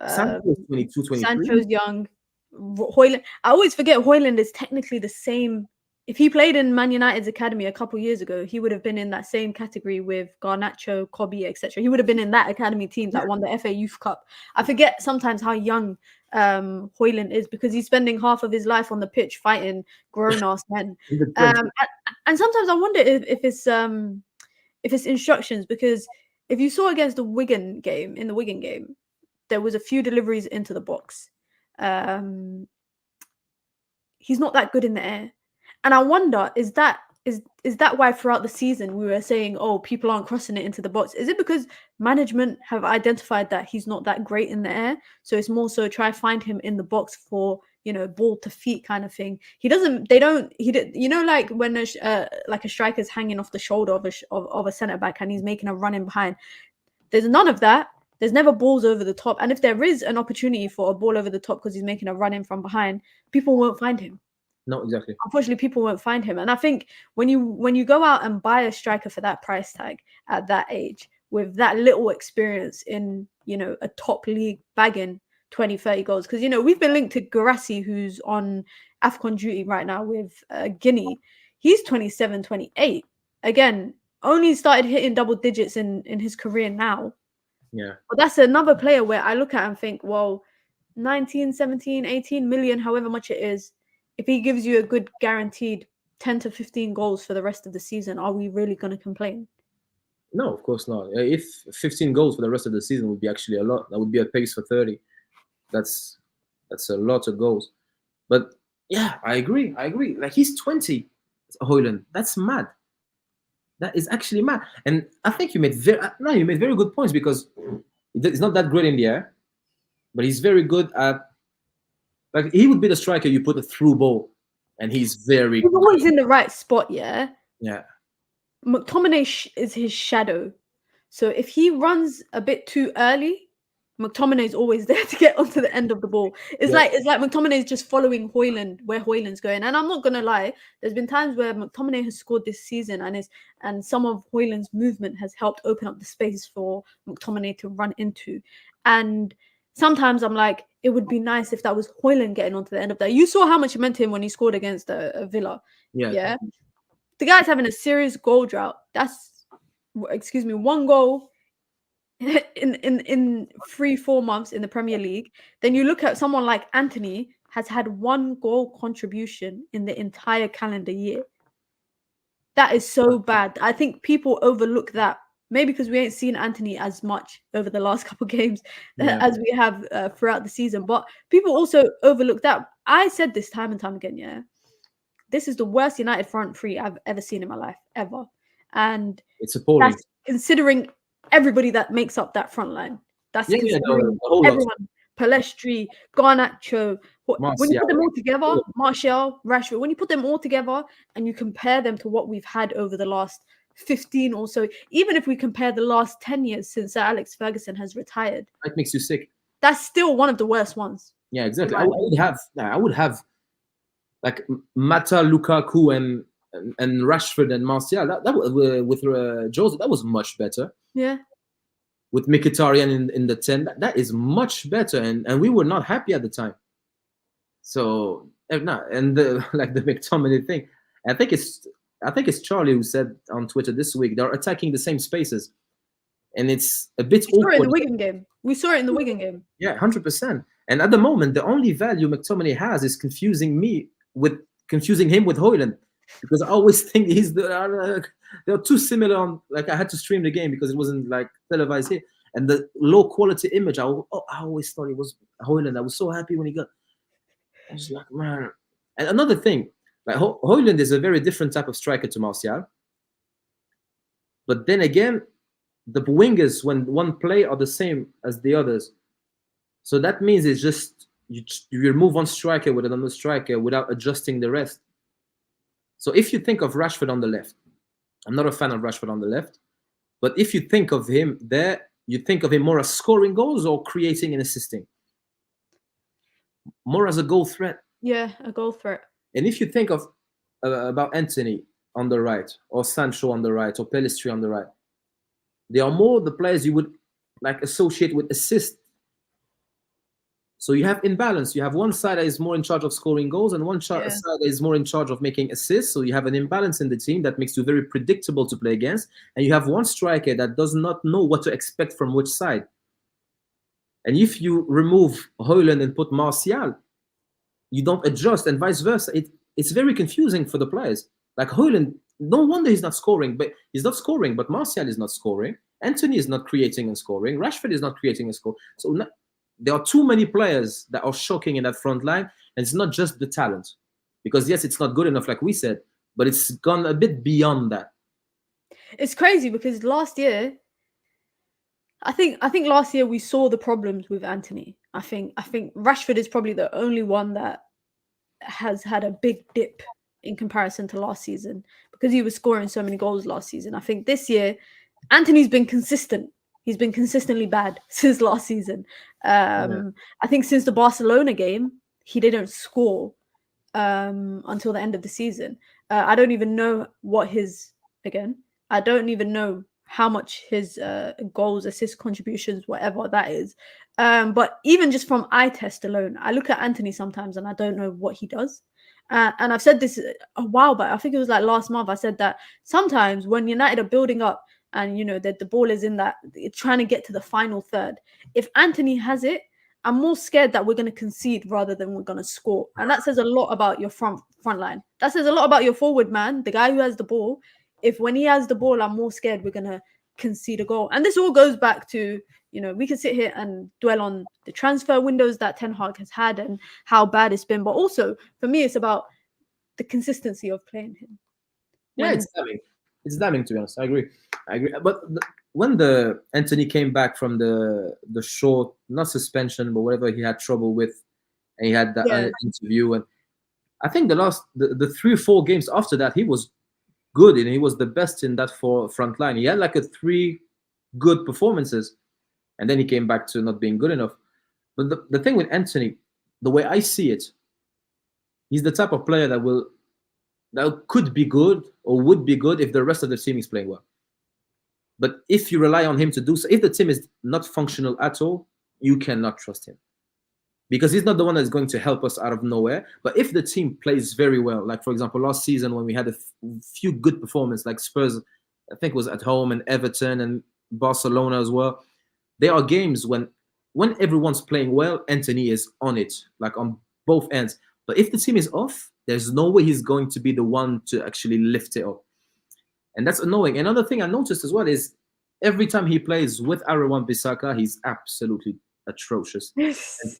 Sancho's 22, 23.
Sancho's young. Højlund. I always forget Højlund is technically the same. If he played in Man United's academy a couple years ago, he would have been in that same category with Garnacho, Kobe, etc. He would have been in that academy team that won the FA Youth Cup. I forget sometimes how young Højlund is because he's spending half of his life on the pitch fighting grown-ass men. And sometimes I wonder if it's instructions, because if you saw against the Wigan game, there was a few deliveries into the box. He's not that good in the air. And I wonder, is that why throughout the season we were saying, oh, people aren't crossing it into the box? Is it because management have identified that he's not that great in the air? So it's more so try find him in the box for, ball to feet kind of thing. Like when a striker's hanging off the shoulder of a centre back and he's making a run in behind. There's none of that. There's never balls over the top. And if there is an opportunity for a ball over the top because he's making a run in from behind, people won't find him.
No, exactly.
Unfortunately, people won't find him. And I think when you go out and buy a striker for that price tag at that age, with that little experience in, a top league bagging 20, 30 goals, because, we've been linked to Guirassy, who's on AFCON duty right now with Guinea. He's 27, 28. Again, only started hitting double digits in his career now.
Yeah.
But that's another player where I look at and think, well, 19, 17, 18 million, however much it is, if he gives you a good guaranteed 10 to 15 goals for the rest of the season, are we really going to complain?
No, of course not. If 15 goals for the rest of the season would be actually a lot. That would be a pace for 30. That's a lot of goals. But yeah, I agree. Like, he's 20, Højlund. That's mad. That is actually mad. And I think you made very good points, because he's not that great in the air, but he's very good at. Like, he would be the striker you put a through ball, and he's
always in the right spot. Yeah.
Yeah.
McTominay is his shadow, so if he runs a bit too early, McTominay is always there to get onto the end of the ball. It's like McTominay is just following Højlund where Højlund's going. And I'm not gonna lie, there's been times where McTominay has scored this season, and some of Højlund's movement has helped open up the space for McTominay to run into. And sometimes I'm like, it would be nice if that was Højlund getting onto the end of that. You saw how much it meant to him when he scored against Villa. Yeah. The guy's having a serious goal drought. That's, one goal in 3-4 months in the Premier League. Then you look at someone like Anthony, has had 1 goal contribution in the entire calendar year. That is so bad. I think people overlook that. Maybe because we ain't seen Anthony as much over the last couple of games as we have throughout the season. But people also overlook that. I said this time and time again, yeah. This is the worst United front three I've ever seen in my life, ever. And
it's appalling.
That's considering everybody that makes up that front line. That's considering everyone. Pellistri, Garnacho. When you put them all together, Martial, Rashford, when you put them all together and you compare them to what we've had over the last 15 or so, even if we compare the last 10 years since Sir Alex Ferguson has retired,
that makes you sick.
That's still one of the worst ones.
Yeah, exactly. I would have like Mata, Lukaku, and Rashford and Martial. That with Jose, that was much better.
Yeah.
With Mkhitaryan in the 10, that is much better, and we were not happy at the time. So the McTominay thing, I think it's Charlie who said on Twitter this week they're attacking the same spaces, and it's a bit awkward.
We saw it in the Wigan game.
Yeah, 100%. And at the moment, the only value McTominay has is confusing him with Højlund, because I always think they're too similar. Like, I had to stream the game because it wasn't like televised here, and the low quality image. I always thought it was Højlund. I was so happy when he got. I was like, man. And another thing, like Højlund is a very different type of striker to Martial. But then again, the wingers, when one play, are the same as the others. So that means it's just you remove one striker with another striker without adjusting the rest. So if you think of Rashford on the left, I'm not a fan of Rashford on the left, but if you think of him there, you think of him more as scoring goals or creating and assisting. More as a goal threat.
Yeah, a goal threat.
And if you think of about Anthony on the right, or Sancho on the right, or Pellistri on the right, they are more the players you would like associate with assist. So you have imbalance. You have one side that is more in charge of scoring goals, and one side that is more in charge of making assists. So you have an imbalance in the team that makes you very predictable to play against. And you have one striker that does not know what to expect from which side. And if you remove Højlund and put Martial, you don't adjust, and vice versa. It's very confusing for the players. Like Højlund, no wonder he's not scoring, but Martial is not scoring. Anthony is not creating and scoring. Rashford is not creating and scoring. So there are too many players that are shocking in that front line, and it's not just the talent. Because yes, it's not good enough, like we said, but it's gone a bit beyond that.
It's crazy because last year, I think last year we saw the problems with Anthony. I think Rashford is probably the only one that has had a big dip in comparison to last season because he was scoring so many goals last season. I think this year, Anthony's been consistent. He's been consistently bad since last season. I think since the Barcelona game, he didn't score until the end of the season. I don't even know I don't even know how much his goals, assists, contributions, whatever that is. But even just from eye test alone, I look at Anthony sometimes and I don't know what he does. And I've said this a while back. I think it was like last month. I said that sometimes when United are building up and, you know, that the ball is in that, trying to get to the final third, if Anthony has it, I'm more scared that we're going to concede rather than we're going to score. And that says a lot about your front line. That says a lot about your forward man, the guy who has the ball. If when he has the ball, I'm more scared we're going to concede a goal. And this all goes back to, you know, we can sit here and dwell on the transfer windows that Ten Hag has had and how bad it's been. But also, for me, it's about the consistency of playing him.
Yeah, it's damning. It's damning, to be honest. I agree. But when the Anthony came back from the short, not suspension, but whatever he had trouble with, and he had that interview, and I think the 3 or 4 games after that, he was good, and he was the best in that front line. He had like 3 good performances, and then he came back to not being good enough. But the thing with Anthony, the way I see it, he's the type of player that could be good or would be good if the rest of the team is playing well. But if you rely on him to do so, if the team is not functional at all, you cannot trust him. Because he's not the one that's going to help us out of nowhere. But if the team plays very well, like, for example, last season when we had a few good performances, like Spurs, I think it was at home, and Everton and Barcelona as well, there are games when everyone's playing well, Anthony is on it, like on both ends. But if the team is off, there's no way he's going to be the one to actually lift it up. And that's annoying. Another thing I noticed as well is every time he plays with Aaron Wan-Bissaka, he's absolutely atrocious,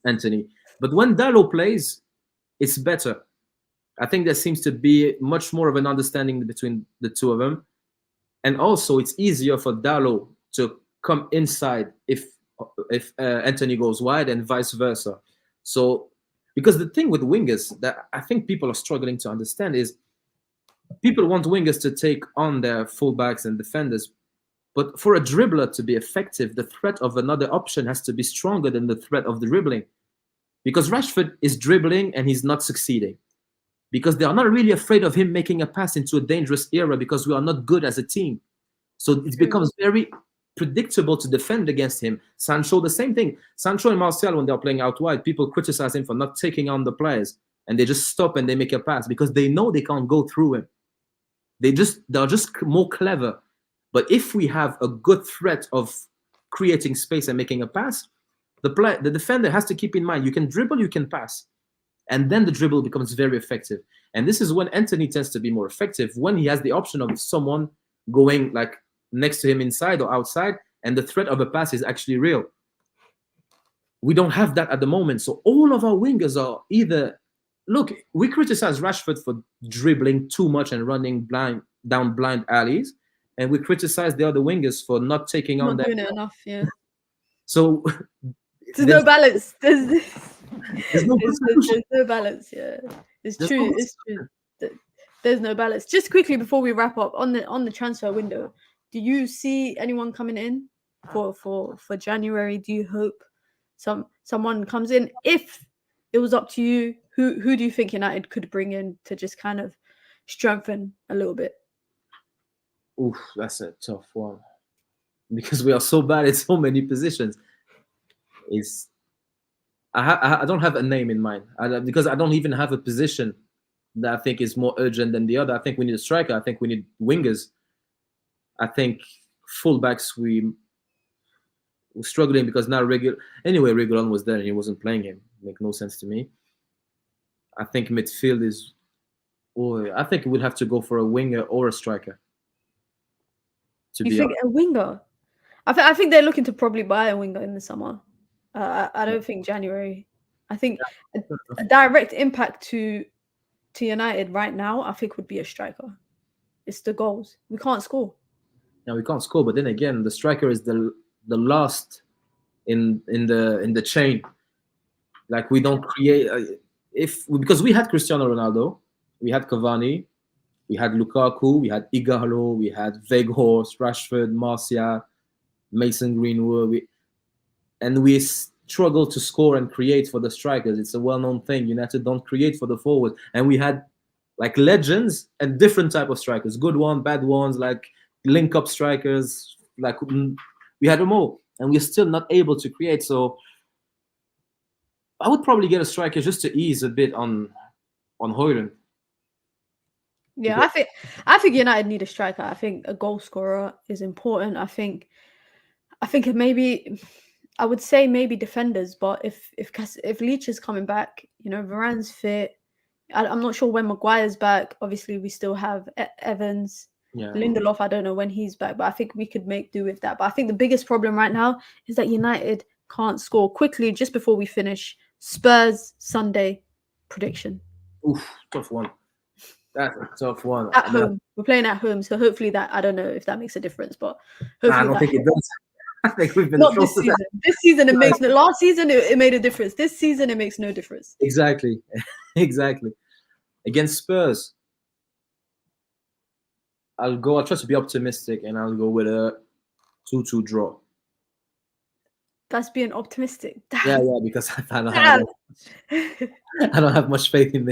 Anthony. But when Dalot plays, it's better. I think there seems to be much more of an understanding between the two of them. And also, it's easier for Dalot to come inside if Anthony goes wide, and vice versa. So, because the thing with wingers that I think people are struggling to understand is people want wingers to take on their fullbacks and defenders. But for a dribbler to be effective, the threat of another option has to be stronger than the threat of the dribbling. Because Rashford is dribbling and he's not succeeding. Because they are not really afraid of him making a pass into a dangerous area because we are not good as a team. So it becomes very predictable to defend against him. Sancho, the same thing. Sancho and Martial, when they're playing out wide, people criticize him for not taking on the players. And they just stop and they make a pass because they know they can't go through him. They're just more clever. But if we have a good threat of creating space and making a pass, the defender has to keep in mind, you can dribble, you can pass. And then the dribble becomes very effective. And this is when Anthony tends to be more effective, when he has the option of someone going like next to him inside or outside, and the threat of a pass is actually real. We don't have that at the moment. So all of our wingers are either... Look, we criticize Rashford for dribbling too much and running down blind alleys. And we criticize the other wingers for not taking on that.
Not doing it enough, yeah.
So
There's no balance.
There's no
There's no balance. Yeah, it's
There's
true.
no
It's true. There's no balance. Just quickly before we wrap up on the transfer window, do you see anyone coming in for January? Do you hope someone comes in? If it was up to you, who do you think United could bring in to just kind of strengthen a little bit?
Oof, that's a tough one because we are so bad at so many positions. I don't have a name in mind because I don't even have a position that I think is more urgent than the other. I think we need a striker. I think we need wingers. I think fullbacks we're struggling because now Regulon was there and he wasn't playing him. Make no sense to me. I think midfield is. Oh, I think we'd have to go for a winger or a striker.
You think a winger? I think they're looking to probably buy a winger in the summer. I don't think January. I think a direct impact to United right now, I think, would be a striker. It's the goals. We can't score.
No, we can't score. But then again, the striker is the last in the chain. Like we don't create because we had Cristiano Ronaldo, we had Cavani, we had Lukaku, we had Igalo, we had Weghorst, Rashford, Martial, Mason Greenwood, and we struggle to score and create for the strikers. It's a well-known thing. United don't create for the forward, and we had like legends and different type of strikers, good ones, bad ones, like link-up strikers. Like we had them all, and we're still not able to create. So I would probably get a striker just to ease a bit on Højlund.
Yeah, I think United need a striker. I think a goal scorer is important. I think maybe I would say maybe defenders, but if Leach is coming back, Varane's fit. I'm not sure when Maguire's back. Obviously, we still have Evans.
Yeah.
Lindelof, I don't know when he's back, but I think we could make do with that. But I think the biggest problem right now is that United can't score. Quickly, just before we finish, Spurs Sunday prediction.
Oof, tough one. That's a tough one.
At home. We're playing at home, so hopefully that, I don't know if that makes a difference, but hopefully
I don't think it does. I think we've been
not this season. This season it makes last season it made a difference. This season it makes no difference.
Exactly. Exactly. Against Spurs, I'll try to be optimistic and I'll go with a 2-2 draw.
That's being optimistic.
Damn. Yeah, because I don't have much faith in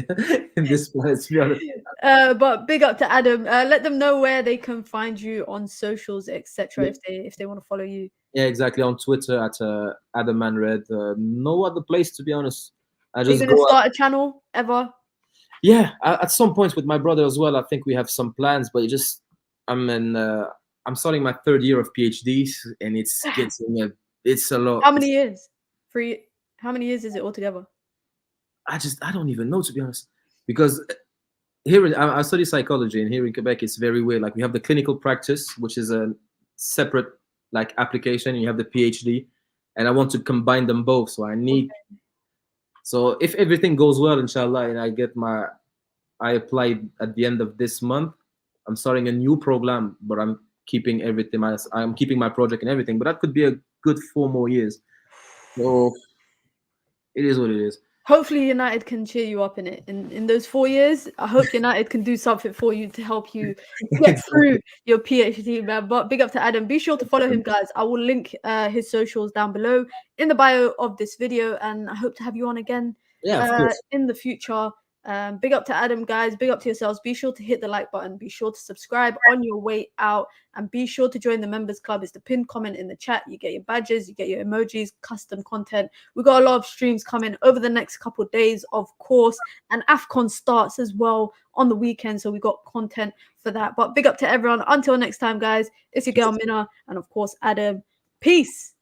this player, to be honest.
But big up to Adam. Let them know where they can find you on socials, etc. If they want to follow you.
Yeah, exactly. On Twitter at Adam Manred. No other place, to be honest.
Are you going to start a channel ever?
Yeah, at some point with my brother as well. I think we have some plans, but I'm starting my third year of PhD, and it's a lot.
How many years? How many years is it altogether?
I don't even know, to be honest, because here I study psychology, and here in Quebec it's very weird. Like we have the clinical practice, which is a separate like application, and you have the PhD, and I want to combine them both. So I need. Okay. So if everything goes well, inshallah, and I applied at the end of this month, I'm starting a new program, but I'm keeping everything. I'm keeping my project and everything, but that could be a good 4 more years. So it is what it is.
Hopefully United can cheer you up in it. In those 4 years, I hope United can do something for you to help you get through your PhD, man. But big up to Adam. Be sure to follow him, guys. I will link his socials down below in the bio of this video, and I hope to have you on again in the future. Big up to Adam, guys. Big up to yourselves. Be sure to hit the like button. Be sure to subscribe on your way out, and be sure to join the members club. It's the pinned comment in the chat. You get your badges, you get your emojis, custom content. We've got a lot of streams coming over the next couple of days, of course, and AFCON starts as well on the weekend, so we got content for that. But big up to everyone. Until next time, guys, it's your girl Mina, and of course Adam. Peace.